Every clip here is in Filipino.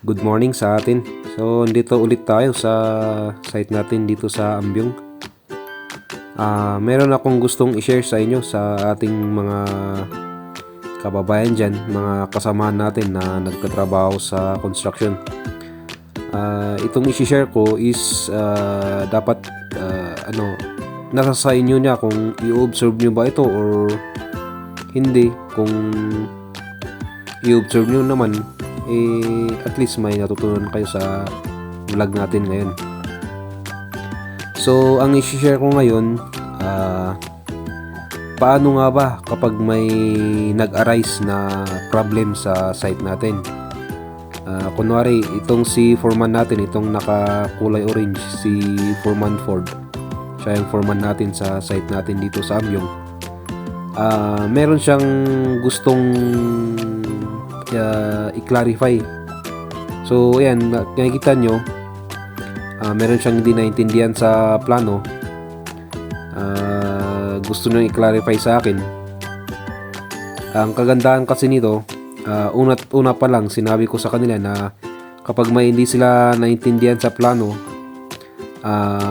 Good morning sa atin. So, dito ulit tayo sa site natin dito sa Ambyong. Meron akong gustong i-share sa inyo sa ating mga kababayan dyan, mga kasamahan natin na nagtatrabaho sa construction. Itong i-share ko is dapat nasa sa inyo niya kung i-observe nyo ba ito or hindi. Kung i-observe nyo naman, at least may natutunan kayo sa vlog natin ngayon. So, ang i-share ko ngayon, paano nga ba kapag may nag-arise na problem sa site natin? Kunwari, itong si foreman natin, itong nakakulay orange, si Foreman Ford. Siya yung foreman natin sa site natin dito sa Ambyong. Meron siyang gustong i-clarify. So, ayan, nakikita nyo, meron siyang hindi naintindihan sa plano. Gusto nyo i-clarify sa akin. Ang kagandahan kasi nito, una pa lang, sinabi ko sa kanila na kapag may hindi sila naintindihan sa plano,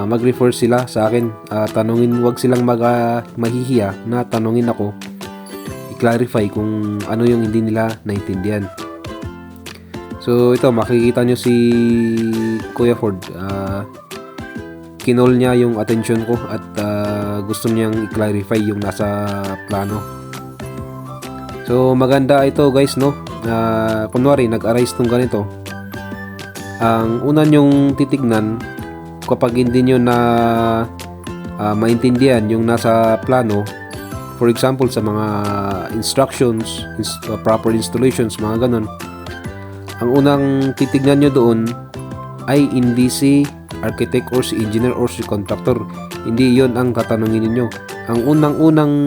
mag-refer sila sa akin. Wag silang mahihiya na tanungin ako, i-clarify kung ano yung hindi nila naintindihan. So ito, makikita nyo si Kuya Ford, kinol niya yung attention ko at gusto niyang i-clarify yung nasa plano. So maganda ito guys, no? Kunwari nag-arise tong ganito, ang una nyong titignan kapag hindi nyo na maintindihan yung nasa plano. For example, sa mga instructions, proper installations, mga ganun, ang unang titignan nyo doon ay hindi si architect or si engineer or si contractor. Hindi yon ang tatanungin niyo. Ang unang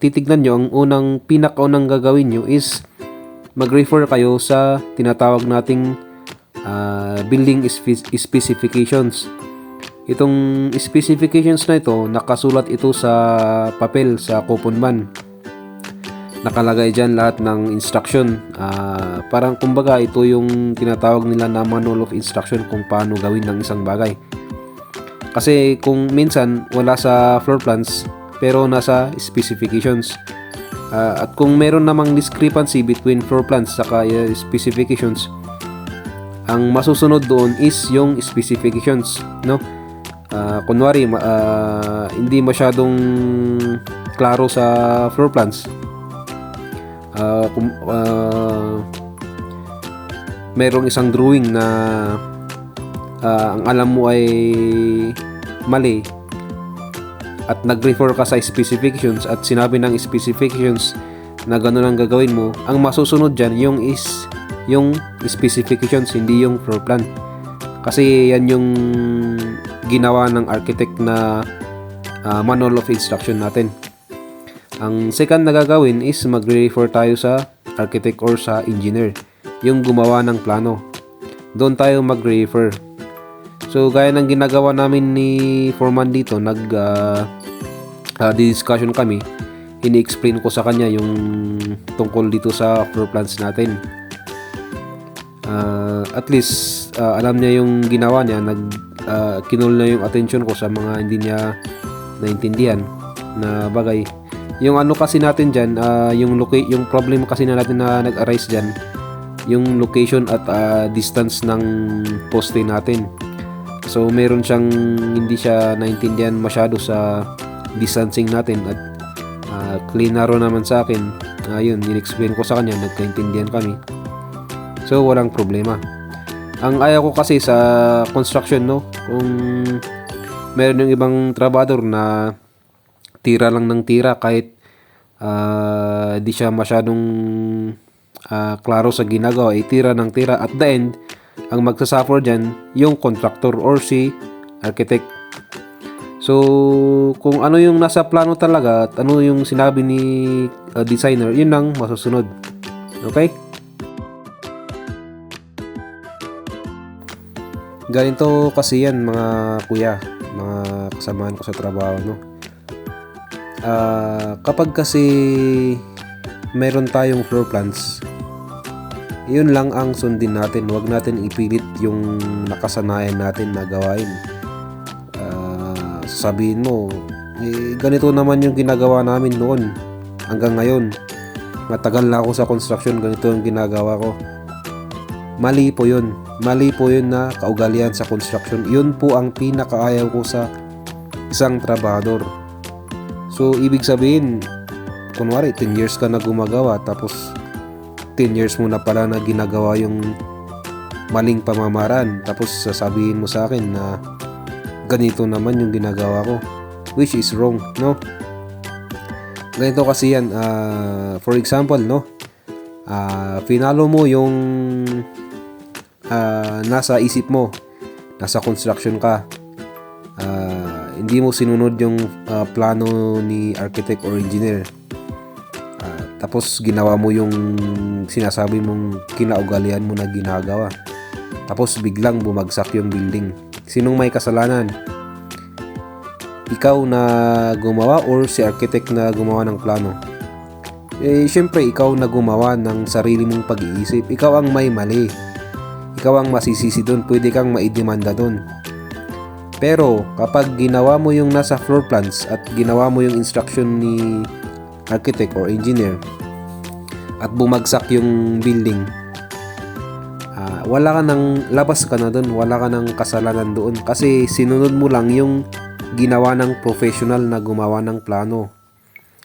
titignan nyo, ang pinakaunang gagawin nyo is mag-refer kayo sa tinatawag nating building specifications. Itong specifications na ito, nakasulat ito sa papel, sa coupon man. Nakalagay dyan lahat ng instruction. Parang kumbaga ito yung tinatawag nila na manual of instruction kung paano gawin ng isang bagay. Kasi kung minsan wala sa floor plans pero nasa specifications. At kung meron namang discrepancy between floor plans saka specifications, ang masusunod doon is yung specifications, no? Kunwari, hindi masyadong klaro sa floor plans. Merong isang drawing na ang alam mo ay mali at nag-refer ka sa specifications at sinabi ng specifications na gano'n ang gagawin mo, ang masusunod dyan yung specifications, hindi yung floor plan. Kasi yan yung ginawa ng architect na manual of instruction natin. Ang second na gagawin is magre-refer tayo sa architect or sa engineer, yung gumawa ng plano. Doon tayo magre-refer. So gaya ng ginagawa namin ni foreman dito, discussion kami, ini-explain ko sa kanya yung tungkol dito sa floor plans natin. At least alam niya yung ginawa niya, kinol na yung attention ko sa mga hindi niya naintindihan na bagay. Yung ano kasi natin dyan, yung problem kasi natin na nag-arise dyan, yung location at distance ng poste natin. So meron siyang hindi siya naintindihan masyado sa distancing natin at klinaro naman sa akin. Yun, in-explain ko sa kanya, nagkaintindihan kami. So walang problema. Ang ayaw ko kasi sa construction, no, kung meron yung ibang trabador na tira lang ng tira kahit di siya masyadong klaro sa ginagawa, tira ng tira, at the end ang magsasuffer dyan yung contractor or si architect. So kung ano yung nasa plano talaga at ano yung sinabi ni designer, yun ang masusunod. Okay? Ganito kasi yan mga kuya, mga kasamahan ko sa trabaho, no? Kapag kasi meron tayong floor plans, Yun lang ang sundin natin. Huwag natin ipilit yung nakasanayan natin na gawain. Sabihin mo, ganito naman yung ginagawa namin noon hanggang ngayon. Matagal na ako sa construction, ganito yung ginagawa ko. Mali po yun. Mali po yun na kaugalian sa construction. Yun po ang pinakaayaw ko sa isang trabahador. So, ibig sabihin, kunwari, 10 years ka na gumagawa, tapos 10 years mo na pala na ginagawa yung maling pamamaraan. Tapos sasabihin mo sa akin na ganito naman yung ginagawa ko, which is wrong, no? Ganito kasi yan, for example, no? Pinalo mo yung nasa isip mo, nasa construction ka, hindi mo sinunod yung plano ni architect or engineer, tapos ginawa mo yung sinasabi mong kinaugalian mo na ginagawa, tapos biglang bumagsak yung building. Sinong may kasalanan? Ikaw na gumawa or si architect na gumawa ng plano? Syempre ikaw na gumawa ng sarili mong pag-iisip. Ikaw ang may mali. Ikaw ang masisisi doon. Pwede kang maidemanda doon. Pero kapag ginawa mo yung nasa floor plans at ginawa mo yung instruction ni architect or engineer at bumagsak yung building, wala ka nang, labas ka na doon, wala ka nang kasalanan doon kasi sinunod mo lang yung ginawa ng professional na gumawa ng plano.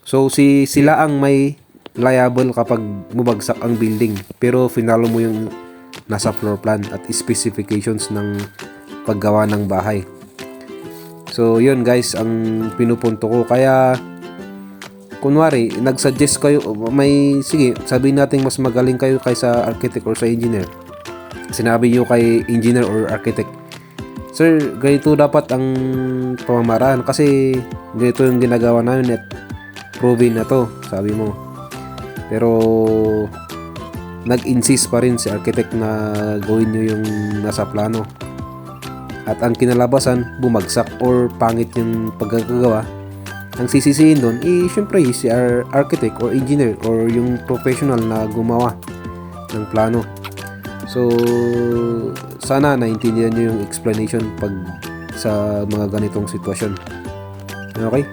So sila ang may liable kapag bumagsak ang building, pero finalo mo yung nasa floor plan at specifications ng paggawa ng bahay. So yun guys ang pinupunto ko. Kaya kunwari, nag-suggest kayo, sige, sabihin natin mas magaling kayo kaysa architect or sa engineer. Sinabi nyo kay engineer or architect, sir, ganito dapat ang pamamaraan kasi ganito yung ginagawa namin at proven na to, sabi mo. Pero nag-insist pa rin si architect na gawin nyo yung nasa plano. At ang kinalabasan, bumagsak or pangit yung pagkakagawa. Ang sisisihin doon, syempre si architect or engineer or yung professional na gumawa ng plano. So, sana naintindihan nyo yung explanation pag sa mga ganitong sitwasyon. Okay?